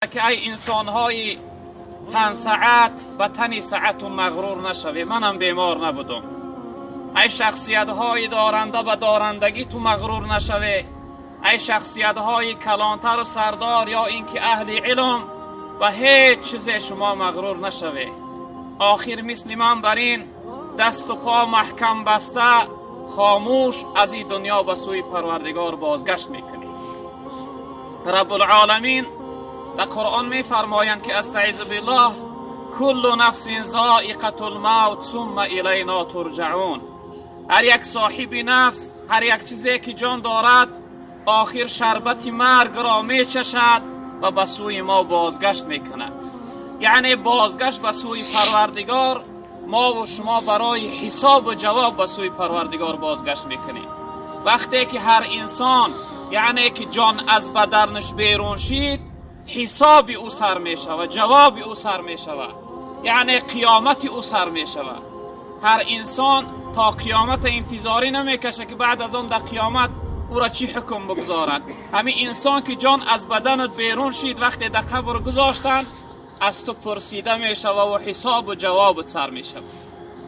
که ای انسان‌های تن ساعت به تن ساعتون مغرور نشوی، منم بیمار نبودم. ای شخصیت‌های دارنده به دارندگی تو مغرور نشوی. ای شخصیت‌های کلانتر و سردار یا اینکه اهل علم و هیچ چیز شما مغرور نشوی. آخر مثل من بر این دست و پا محکم بسته خاموش از این دنیا به سوی پروردگار بازگشت میکنی. رب العالمین در قرآن میفرمایند که استعیذ بالله کل نفس ذائقة الموت ثم الینا ترجعون. هر یک صاحب نفس، هر یک چیزی که جان دارد آخر شربت مرگ را میچشد و به سوی ما بازگشت میکند. یعنی بازگشت به سوی پروردگار، ما و شما برای حساب و جواب به سوی پروردگار بازگشت میکنیم. وقتی که هر انسان یعنی که جان از بدنش بیرون شید، حساب او سر میشود، جواب او سر میشود، یعنی قیامت او سر میشود. هر انسان تا قیامت انتظاری نمیکشه که بعد از آن در قیامت او را چی حکم بگذارد. همین انسان که جان از بدنت بیرون شید، وقتی در قبر گذاشتن از تو پرسیده می شود و حساب و جوابت سر می شود.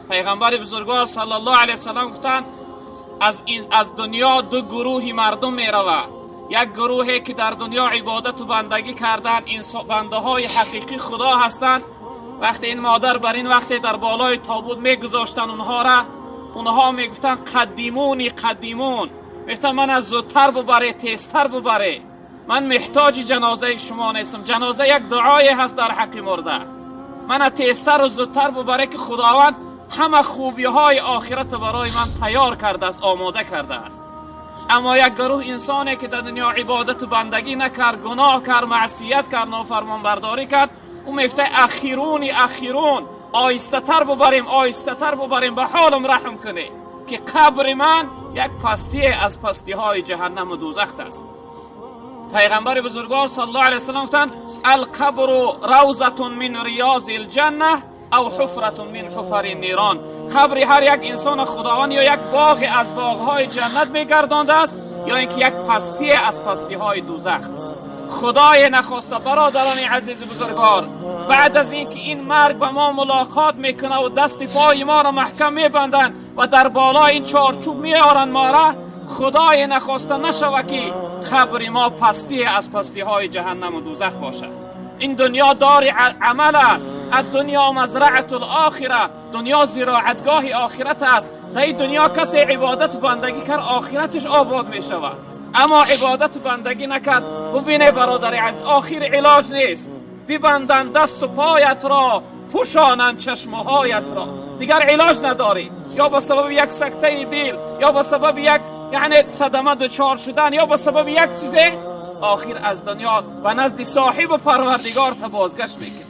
پیغمبر بزرگوار صلی الله علیه وسلم گفتند از دنیا دو گروهی مردم می رود. یک گروهی که در دنیا عبادت و بندگی کردن، بنده های حقیقی خدا هستند. وقتی این مادر بر این وقتی در بالای تابوت می گذاشتن اونها می گفتن قدیمونی قدیمون، میگفتن من از زودتر ببره، تیزتر ببره، من محتاج جنازه شما نیستم. جنازه یک دعای هست در حق مرده. من تیزتر و زودتر ببره که خداوند همه خوبی های آخرت برای من تیار کرده است، آماده کرده است. اما یک گروه انسانی که در دنیا عبادت و بندگی نکرد، گناه کرد، معصیت کرد، نافرمان برداری کرد، او میفته اخیرون، آیسته تر ببریم به حالم رحم کنه که قبر من یک پستی از پستی های جهنم و دوزخ است. پیغمبر بزرگوار صلی الله علیه وسلم گفتند القبر روضة من ریاض الجنه او حفرة من حفر النیران. قبر هر یک انسان خداوند یا یک باغ از باغهای جنت میگردانده است یا اینکه یک پستی از پستی های دوزخ. خدای نخواسته برادران عزیز بزرگوار، بعد از اینکه این مرگ به ما ملاقات میکنه و دست پای ما را محکم میبندن و در بالای این چارچوب میارن ما را، خدای نخواسته نشوه که قبر ما پستی از پستی های جهنم و دوزخ باشد. این دنیا دار عمل است، الدنیا مزرعة الاخره، دنیا زراعتگاه آخرت است. در این دنیا کسی عبادت و بندگی کرد آخرتش آباد می شود، اما عبادت و بندگی نکرد، ببینه برادر عزیز آخر علاج نیست. ببندن دست و پایت را، پوشانن چشمهایت را، دیگر علاج نداری. یا به سبب یک سکته دل، یا به سبب یک صدمه دچار شدن، یا به سبب یک چیز، آخر از دنیا و نزد صاحب و پروردگار تا بازگشت میکنی.